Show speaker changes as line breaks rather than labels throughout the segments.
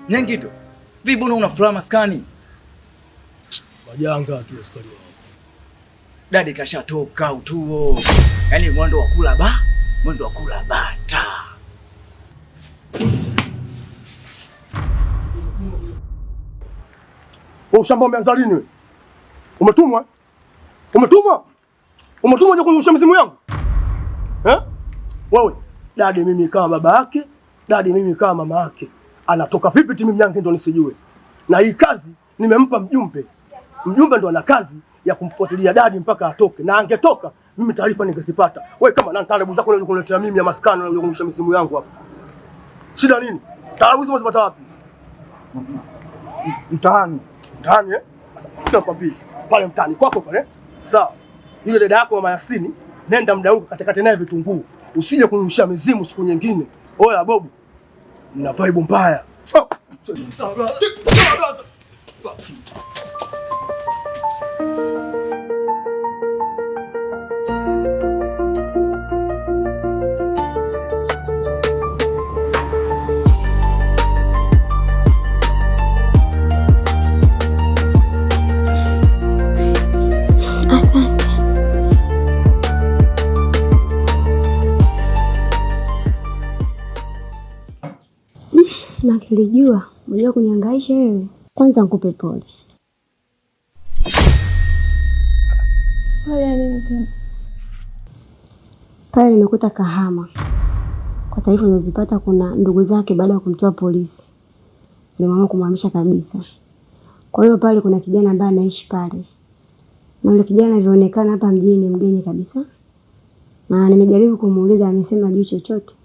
Nyangito, vipi mbona una furaha maskani?
Majanga tu askari wao.
Dadi kashatoka utuo. Yaani mwendo wa kula bata.
Wewe shamba umeanza lini wewe? Umetumwa? Umetumwa je kunyosha mzimu yangu? Wewe, dadi mimi kama baba yake, dadi mimi kama mama yake. Anatoka vipi timu Mnyange ndo nisijue. Na hii kazi nimempa mjumbe. Mjumbe ndo ana kazi ya kumfuatilia dadi mpaka atoke. Na angetoka mimi taarifa ningezipata. Wewe kama na taarifa zako unaweza kuniletea mimi ya maskani na kunyosha mzimu yangu hapa. Shida nini? Taarifa hizo unazipata wapi? Mtaani Sasa tunakwambia pale mtaani kwako pale. Sawa. Yule dada yako mama Yasini, nenda muda huko katikati naye vitunguu. Usije kunyushia mizimu siku nyingine. Oya Bobu. Mna vibe mbaya. Sawa.
Na kilijua, unajua kunihangaisha wewe. Kwanza nikupe pole.
Pole nini tena?
Pale nimekuta Kahama. Kwa taarifa nilizopata kuna ndugu zake baada ya kumtoa polisi. Nimeamua kumhamisha kabisa. Kwa hiyo pale kuna kijana ambaye anaishi pale. Na yule kijana alionekana hapa mjini mgeni kabisa. Na nimejaribu kumuuliza amesema juu chochote.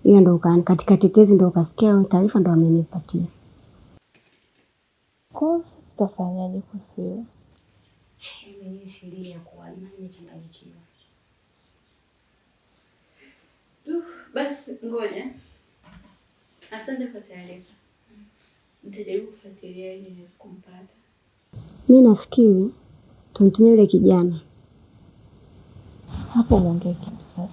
Hiyo ndo katika tetezi ndo ukasikia taarifa ndo amenipatia.
Kwa tutafanyaje kuhusu?
Mimi siri ya kuwa nimechanganyikiwa.
Basi ngoja. Asante kwa taarifa. Nitajaribu kufuatilia ili niweze kumpata.
Mimi nafikiri tumtumie yule kijana.
Hapo unaongea kitu sawa.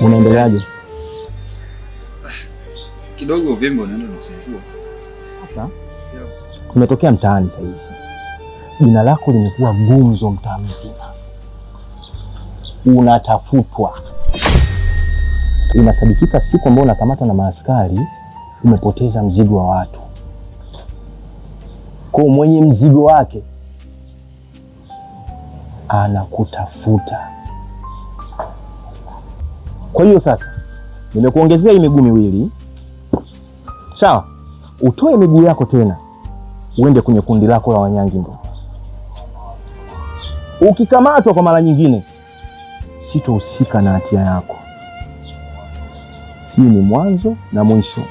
Unaendeleaje?
Kidogo uvimbe unaenda unapungua.
Sasa umetokea mtaani sasa hizi. Jina lako limekuwa gumzo mtaa mzima. Unatafutwa. Inasadikika siku ambayo unakamata na maaskari umepoteza mzigo wa watu. Kwa mwenye mzigo wake anakutafuta. Kwa hiyo sasa nimekuongezea hii miguu miwili. Sawa? Utoe miguu yako tena. Uende kwenye kundi lako la Wanyangimbo. Ukikamatwa kwa mara nyingine, sitohusika na hatia yako. Hii ni mwanzo na mwisho.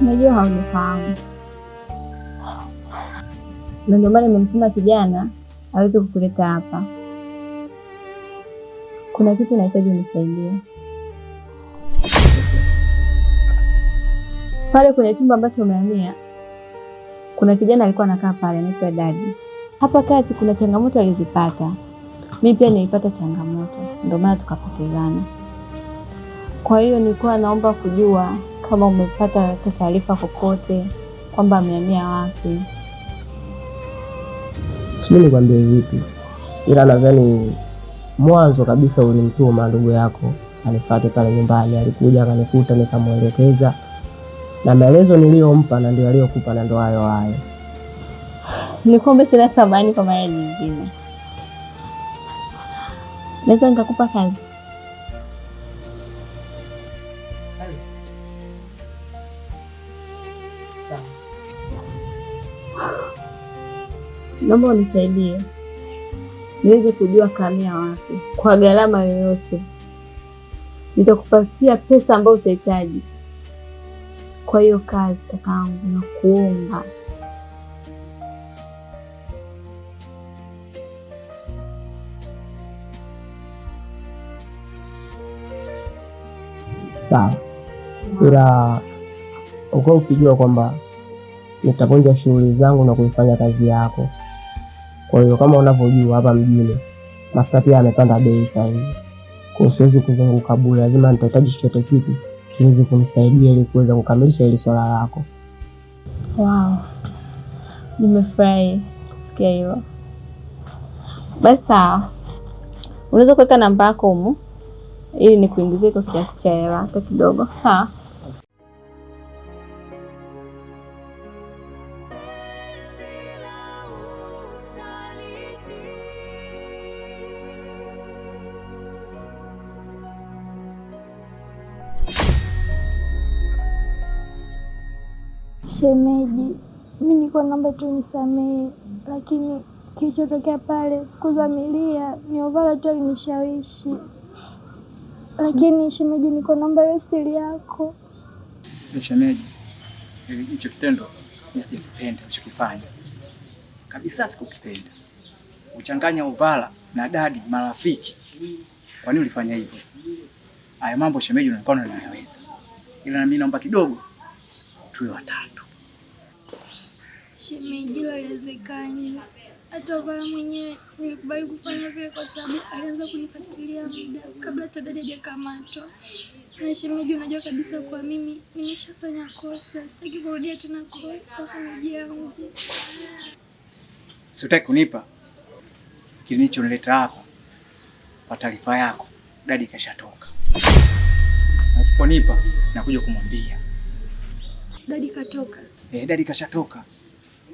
Najua haunifahamu. Na ndio maana nimemtuma kijana aweze kukuleta hapa. Kuna kitu nahitaji unisaidie. Pale kwenye chumba ambacho umehamia, kuna kijana alikuwa anakaa pale anaitwa Dadi. Hapa kati kuna changamoto alizipata. Mimi pia nilipata changamoto, ndio maana tukapotezana. Kwa hiyo nilikuwa naomba kujua kama umepata taarifa kokote kwamba amehamia wapi.
Sijui nikwambie vipi. Ila nadhani mwanzo kabisa ulimtuma ndugu yako anifuate pale nyumbani, alikuja akanikuta nikamuelekeza. Na maelezo niliyompa na ndio aliyokupa na ndio hayo.
Nikombe tena samahani kwa mara nyingine. Naweza nikakupa kazi?
Sawa.
Naomba unisaidie niweze kujua Kamia wapi kwa gharama yoyote. Nitakupatia pesa ambayo utahitaji kwa hiyo kazi kakaangu, na kuomba.
Sawa, ila uko ukijua kwamba nitavunja shughuli zangu na kuifanya kazi yako. Kwa hiyo kama unavyojua hapa mjini mafuta pia yamepanda bei sasa hivi, kwa siwezi kuzunguka bure, lazima nitahitaji chochote kitu kiweze kunisaidia ili kuweza kukamilisha hili swala lako.
Wow, nimefurahi kusikia hilo. Basi sawa, unaweza kuweka namba yako humu ili nikuingizie kwa kiasi cha hela hata kidogo. Sawa.
Shemeji, mimi niko naomba tu nisamehe, lakini kilichotokea pale sikudhamiria, ni Ovala tu alinishawishi. Lakini shemeji, niko naomba hiyo siri yako.
Shemeji, hicho kitendo mimi sijakipenda ulichokifanya. Kabisa sikukipenda. Uchanganya Ovala na Dadi marafiki. Kwa nini ulifanya hivyo? Haya mambo shemeji unaonekana unayaweza. Ila na mimi naomba kidogo tuwe watatu.
Shemeji, haiwezekani. Hata Ovala mwenyewe nilikubali kufanya vile kwa sababu alianza kunifuatilia muda kabla hata Dadi hajakamatwa. Na shemeji, unajua kabisa kwa mimi nimeshafanya kosa. Sitaki kurudia tena kosa, shemeji yangu.
Sitaki kunipa kilichonileta hapa. Kwa taarifa yako, Dadi kashatoka. Na siponipa nakuja kumwambia.
Dadi katoka?
Dadi kashatoka.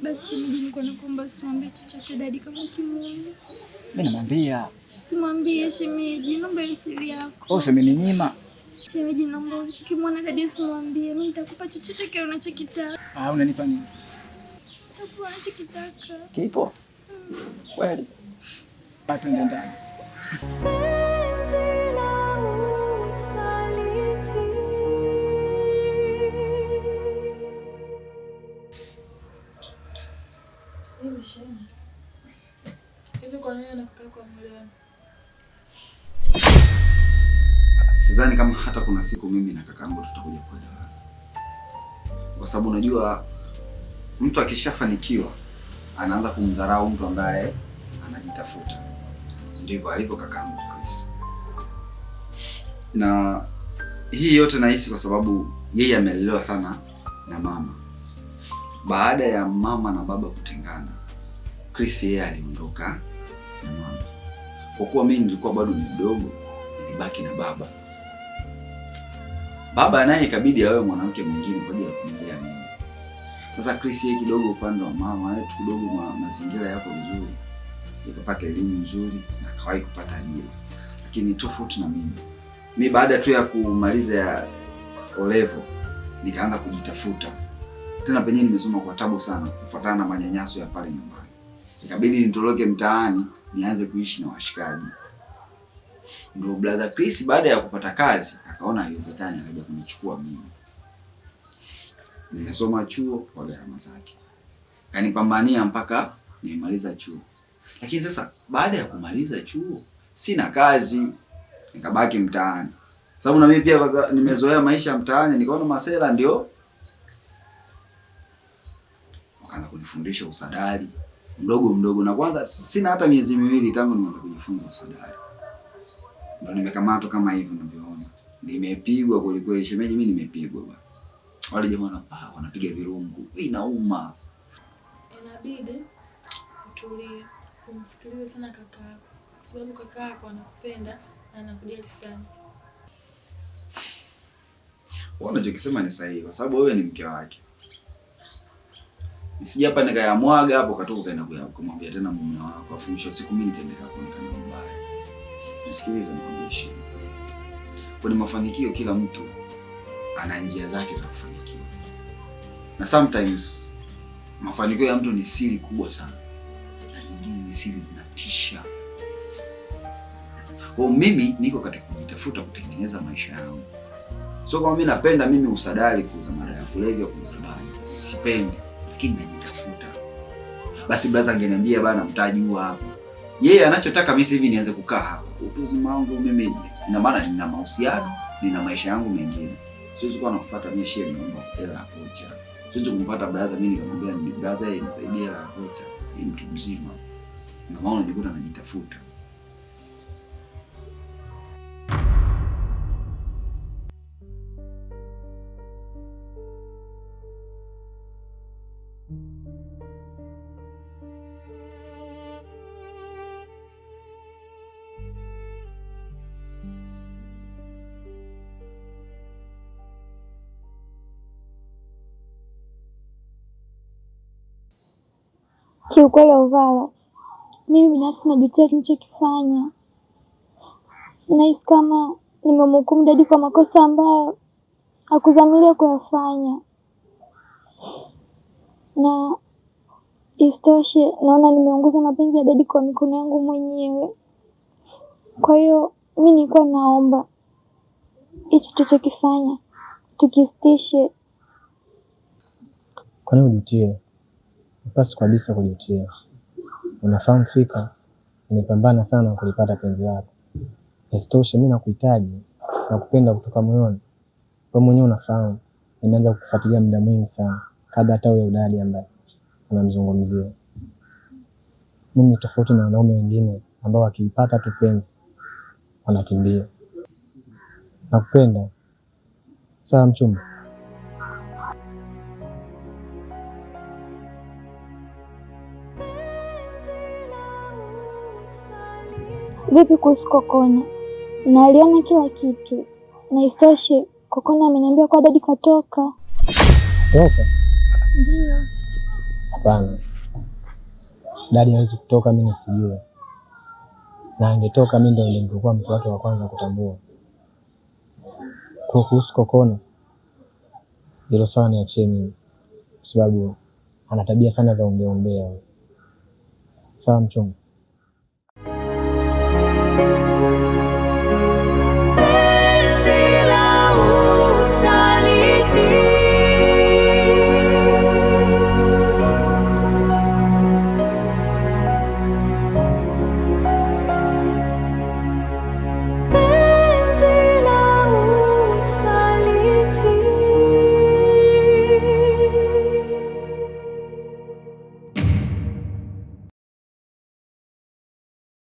Basi shemeji, niko nakuomba usimwambie chochote Dadi kama ukimuona.
Mimi namwambia.
Simwambie shemeji, naomba siri yako.
Oh, umeninyima.
Shemeji, naomba ukimwona Dadi usimwambie. Mimi nitakupa chochote kile unachokitaka.
Unanipa nini?
Nitakupa unachokitaka.
Kipo? Kweli. Bado ndio ndani.
Hivi kwa nini anakaa kwa Mulani?
Sidhani kama hata kuna siku mimi na kakaangu tutakuja kuelewana. Kwa sababu unajua mtu akishafanikiwa anaanza kumdharau mtu ambaye anajitafuta. Ndivyo alivyo kakaangu Chris. Na hii yote nahisi kwa sababu yeye amelelewa sana na mama. Baada ya mama na baba kutengana, Chris yeye aliondoka na mama. Kwa kuwa mimi nilikuwa bado ni mdogo, nilibaki na baba. Baba naye ikabidi awe mwanamke mwingine kwa ajili ya kumlea mimi. Sasa Chris yeye kidogo upande wa mama yetu kidogo mazingira yako vizuri. Ikapata elimu nzuri na akawahi kupata ajira. Lakini tofauti na mimi. Mimi baada tu ya kumaliza ya O-level nikaanza kujitafuta. Tena penyewe nimesoma kwa tabu sana kufuatana na manyanyaso ya pale nyumbani. Ikabidi nitoroke mtaani nianze kuishi na washikaji. Ndio brother Chris baada ya kupata kazi akaona haiwezekani, akaja kunichukua mimi. Nimesoma chuo kwa gharama zake. Kanipambania mpaka nimemaliza chuo. Lakini sasa baada ya kumaliza chuo sina kazi, nikabaki mtaani. Sababu na mimi pia nimezoea maisha ya mtaani, nikaona masela ndio wakaanza kunifundisha usadari mdogo na kwanza sina hata miezi miwili tangu nimeanza kujifunza usadari. Ndio nimekamatwa kama hivi unavyoona. Nimepigwa kuliko shemeji, mimi nimepigwa bwana. Wale jamaa wanapiga virungu. Inauma.
Inabidi utulie, umsikilize sana kaka yako. Kwa sababu kaka yako anakupenda na anakujali sana.
Unachokisema ni sahihi kwa sababu wewe ni mke wake. Nisije hapa nikayamwaga hapo katoka kaenda kumwambia tena mume wako afu mwisho siku mimi nitaendelea kuonekana mbaya. Nisikilize nikwambie shida. Kwa mafanikio kila mtu ana njia zake za kufanikiwa. na sometimes mafanikio ya mtu ni siri kubwa sana, na zingine ni siri zinatisha. Kwa mimi niko katika kujitafuta, kutengeneza maisha yangu. So kama mimi napenda mimi usadali, kuuza madawa ya kulevya, kuuza bangi, sipendi, lakini najitafuta. Basi blaza angeniambia bana, mtajua hapa. Yeye anachotaka mimi hivi nianze kukaa hapa. Utu uzima wangu mimi, ina maana nina mahusiano, nina maisha yangu mengine. Siwezi kuwa nakufuata mimi shehe niomba hela ya vocha. Siwezi kumpata blaza mimi nikamwambia ni blaza yeye nisaidie hela ya vocha. Ni mtu mzima. Na maana nilikuwa najitafuta.
Kiukweli Uvala, mimi binafsi najutia nilichokifanya. Nahisi kama nimemhukumu dadi kwa makosa ambayo hakudhamiria kuyafanya, na isitoshe naona nimeongoza mapenzi ya dadi kwa mikono yangu mwenyewe. Kwa hiyo mimi nilikuwa naomba hichi tulichokifanya tukisitishe.
Kwa nini ujutie? Upasi kabisa kujutia. Unafahamu fika nimepambana sana kulipata penzi lako. Isitoshe mimi nakuhitaji na kupenda kutoka moyoni. Wewe mwenyewe unafahamu nimeanza kukufuatilia muda mwingi sana kabla hata wewe udadi ambaye unamzungumzia. Mimi tofauti na wanaume wengine ambao wakipata tu penzi wanakimbia. Nakupenda. Sawa mchumba?
Vipi kuhusu Kokona? Na aliona kila kitu. Na isitoshe Kokona ameniambia kwa dadi katoka.
Toka?
Ndio.
Hapana. Dadi hawezi kutoka mimi nisijue. Na angetoka mimi ndio ningekuwa mtu wake wa kwanza kutambua. Kuhusu Kokona, hilo swala niachie mimi. Kwa sababu ana tabia sana za umbea. Sawa mchumba?